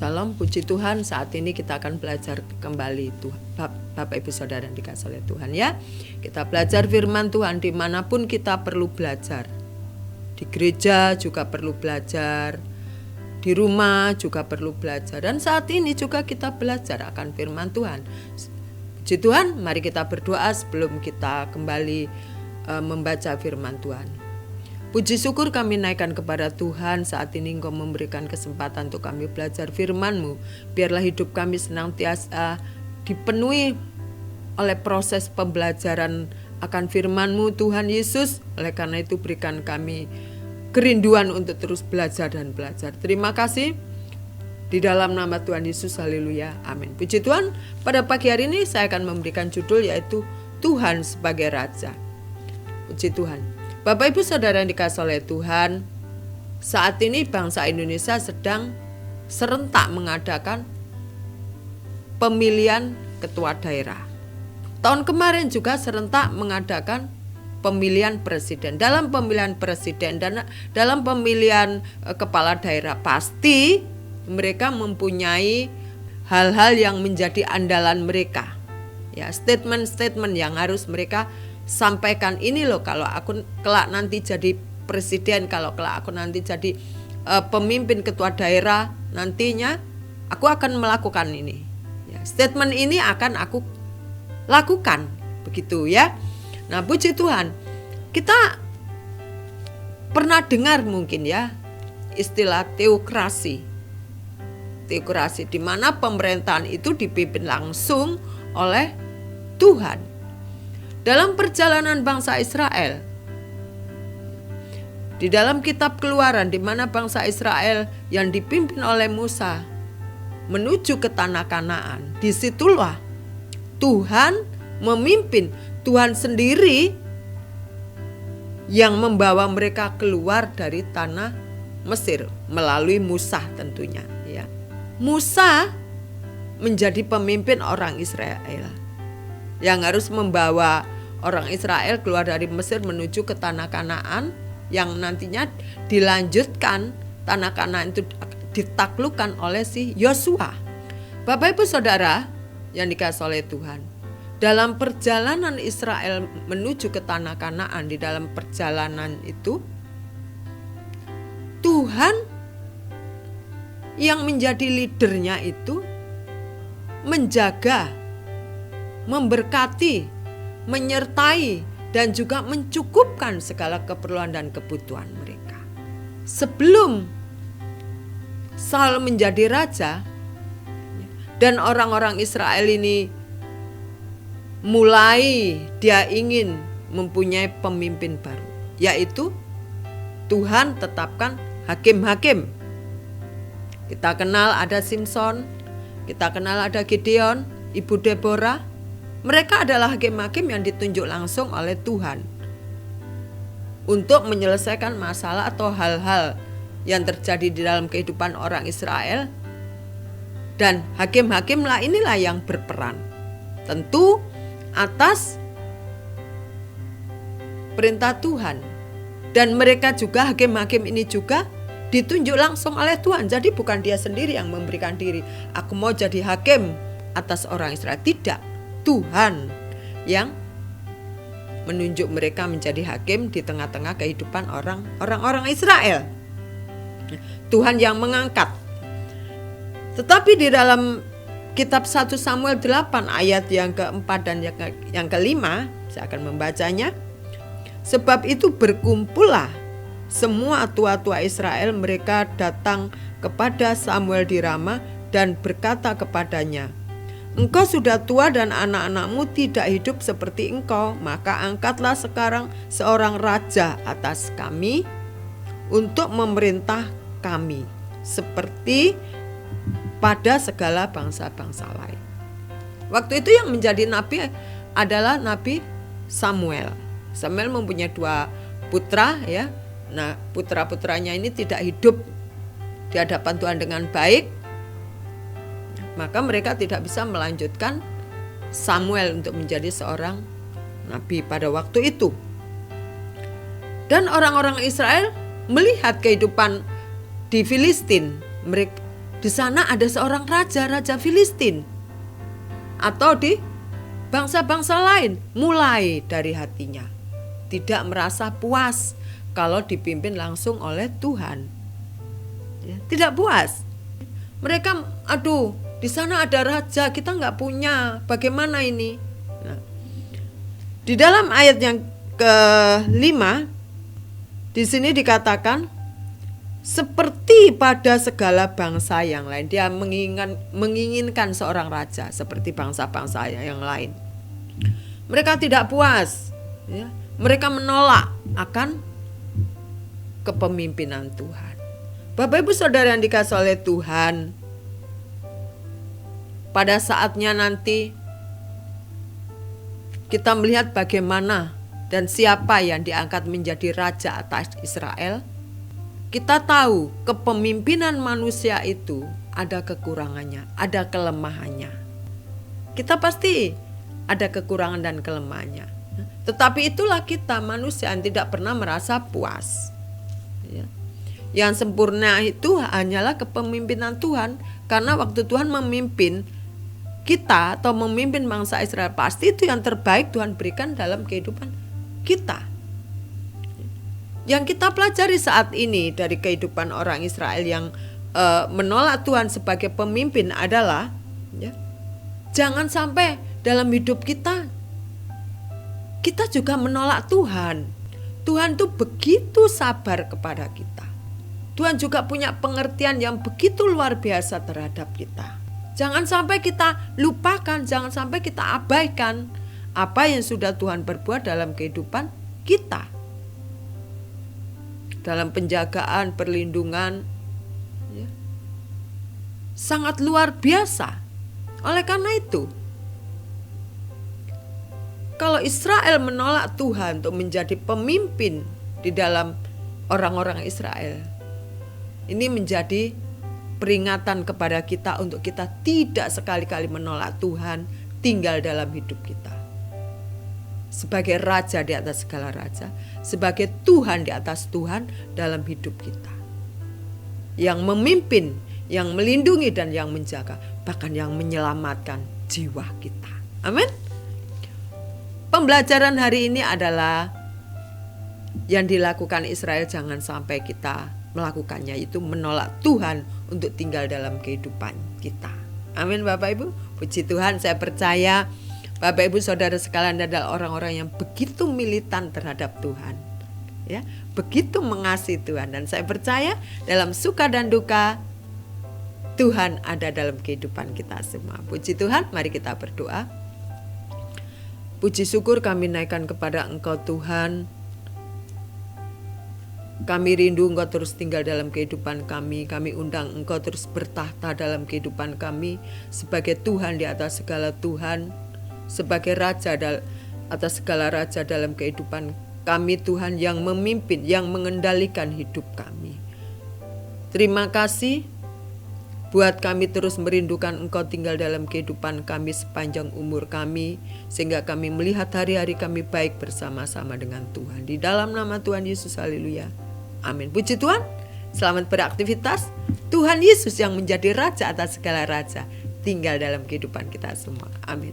Salam, puji Tuhan. Saat ini kita akan belajar kembali Bapak Ibu Saudara yang dikasihi oleh Tuhan ya. Kita belajar firman Tuhan dimanapun kita perlu belajar. Di gereja juga perlu belajar, di rumah juga perlu belajar. Dan saat ini juga kita belajar akan firman Tuhan. Puji Tuhan, mari kita berdoa sebelum kita kembali membaca firman Tuhan. Puji syukur kami naikkan kepada Tuhan, saat ini Engkau memberikan kesempatan untuk kami belajar firman-Mu. Biarlah hidup kami senantiasa dipenuhi oleh proses pembelajaran akan firman-Mu Tuhan Yesus. Oleh karena itu berikan kami kerinduan untuk terus belajar dan belajar. Terima kasih. Di dalam nama Tuhan Yesus, haleluya, amin. Puji Tuhan, pada pagi hari ini saya akan memberikan judul yaitu Tuhan sebagai Raja. Puji Tuhan. Bapak Ibu Saudara yang dikasihi oleh Tuhan, saat ini bangsa Indonesia sedang serentak mengadakan pemilihan ketua daerah. Tahun kemarin juga serentak mengadakan pemilihan presiden. Dalam pemilihan presiden dan dalam pemilihan kepala daerah pasti mereka mempunyai hal-hal yang menjadi andalan mereka. Ya, statement-statement yang harus mereka sampaikan, ini loh kalau aku kelak nanti jadi presiden, kalau kelak aku nanti jadi pemimpin ketua daerah, nantinya aku akan melakukan ini ya, statement ini akan aku lakukan, begitu ya. Nah puji Tuhan, kita pernah dengar mungkin ya istilah teokrasi di mana pemerintahan itu dipimpin langsung oleh Tuhan. Dalam perjalanan bangsa Israel, di dalam kitab Keluaran, di mana bangsa Israel yang dipimpin oleh Musa menuju ke tanah Kanaan, disitulah Tuhan memimpin, Tuhan sendiri yang membawa mereka keluar dari tanah Mesir melalui Musa tentunya. Ya. Musa menjadi pemimpin orang Israel yang harus membawa orang Israel keluar dari Mesir menuju ke tanah Kanaan, yang nantinya dilanjutkan tanah Kanaan itu ditaklukkan oleh si Yosua. Bapak Ibu Saudara yang dikasihi oleh Tuhan, dalam perjalanan Israel menuju ke tanah Kanaan, di dalam perjalanan itu Tuhan yang menjadi leadernya itu menjaga, memberkati, menyertai, dan juga mencukupkan segala keperluan dan kebutuhan mereka. Sebelum Saul menjadi raja dan orang-orang Israel ini mulai dia ingin mempunyai pemimpin baru, yaitu Tuhan tetapkan hakim-hakim. Kita kenal ada Simson, kita kenal ada Gideon, Ibu Deborah. Mereka adalah hakim-hakim yang ditunjuk langsung oleh Tuhan untuk menyelesaikan masalah atau hal-hal yang terjadi di dalam kehidupan orang Israel. Dan hakim-hakimlah inilah yang berperan, tentu atas perintah Tuhan. Dan mereka juga, hakim-hakim ini juga ditunjuk langsung oleh Tuhan. Jadi bukan dia sendiri yang memberikan diri, aku mau jadi hakim atas orang Israel. Tidak. Tuhan yang menunjuk mereka menjadi hakim di tengah-tengah kehidupan orang-orang Israel. Tuhan yang mengangkat. Tetapi di dalam kitab 1 Samuel 8 ayat yang keempat dan yang kelima, saya akan membacanya. Sebab itu berkumpullah semua tua-tua Israel, mereka datang kepada Samuel di Rama dan berkata kepadanya, engkau sudah tua dan anak-anakmu tidak hidup seperti engkau, maka angkatlah sekarang seorang raja atas kami untuk memerintah kami seperti pada segala bangsa-bangsa lain. Waktu itu yang menjadi nabi adalah Nabi Samuel. Samuel mempunyai 2 putra ya. Nah, putra-putranya ini tidak hidup di hadapan Tuhan dengan baik. Maka mereka tidak bisa melanjutkan Samuel untuk menjadi seorang nabi pada waktu itu. Dan orang-orang Israel melihat kehidupan di Filistin, di sana ada seorang raja, Raja Filistin. Atau di bangsa-bangsa lain, mulai dari hatinya tidak merasa puas kalau dipimpin langsung oleh Tuhan. Ya, tidak puas. Mereka, aduh, di sana ada raja, kita nggak punya, bagaimana ini? Nah, di dalam ayat yang ke-5, di sini dikatakan, seperti pada segala bangsa yang lain. Dia menginginkan seorang raja seperti bangsa-bangsa yang lain. Mereka tidak puas, ya. Mereka menolak akan kepemimpinan Tuhan. Bapak Ibu Saudara yang dikasihi oleh Tuhan, pada saatnya nanti kita melihat bagaimana dan siapa yang diangkat menjadi raja atas Israel. Kita tahu kepemimpinan manusia itu ada kekurangannya, ada kelemahannya. Kita pasti ada kekurangan dan kelemahannya. Tetapi itulah kita manusia yang tidak pernah merasa puas. Ya. Yang sempurna itu hanyalah kepemimpinan Tuhan. Karena waktu Tuhan memimpin kita atau memimpin bangsa Israel, pasti itu yang terbaik Tuhan berikan dalam kehidupan kita. Yang kita pelajari saat ini dari kehidupan orang Israel yang menolak Tuhan sebagai pemimpin adalah, ya, jangan sampai dalam hidup kita juga menolak Tuhan. Tuhan tuh begitu sabar kepada kita. Tuhan juga punya pengertian yang begitu luar biasa terhadap kita. Jangan sampai kita lupakan, jangan sampai kita abaikan apa yang sudah Tuhan perbuat dalam kehidupan kita. Dalam penjagaan, perlindungan, ya, sangat luar biasa. Oleh karena itu, kalau Israel menolak Tuhan untuk menjadi pemimpin di dalam orang-orang Israel, ini menjadi peringatan kepada kita untuk kita tidak sekali-kali menolak Tuhan tinggal dalam hidup kita. Sebagai raja di atas segala raja, sebagai Tuhan di atas Tuhan dalam hidup kita. Yang memimpin, yang melindungi dan yang menjaga, bahkan yang menyelamatkan jiwa kita. Amin. Pembelajaran hari ini adalah yang dilakukan Israel jangan sampai kita melakukannya, itu menolak Tuhan untuk tinggal dalam kehidupan kita. Amin Bapak Ibu. Puji Tuhan, saya percaya Bapak Ibu Saudara sekalian adalah orang-orang yang begitu militan terhadap Tuhan, ya, begitu mengasihi Tuhan, dan saya percaya dalam suka dan duka Tuhan ada dalam kehidupan kita semua. Puji Tuhan, mari kita berdoa. Puji syukur kami naikkan kepada Engkau Tuhan. Kami rindu Engkau terus tinggal dalam kehidupan kami. Kami undang Engkau terus bertahta dalam kehidupan kami sebagai Tuhan di atas segala Tuhan, sebagai raja atas segala raja dalam kehidupan kami, Tuhan, yang memimpin, yang mengendalikan hidup kami. Terima kasih buat kami terus merindukan Engkau tinggal dalam kehidupan kami sepanjang umur kami, sehingga kami melihat hari-hari kami baik bersama-sama dengan Tuhan. Di dalam nama Tuhan Yesus, haleluya. Amin. Puji Tuhan, selamat beraktivitas. Tuhan Yesus yang menjadi raja atas segala raja tinggal dalam kehidupan kita semua. Amin.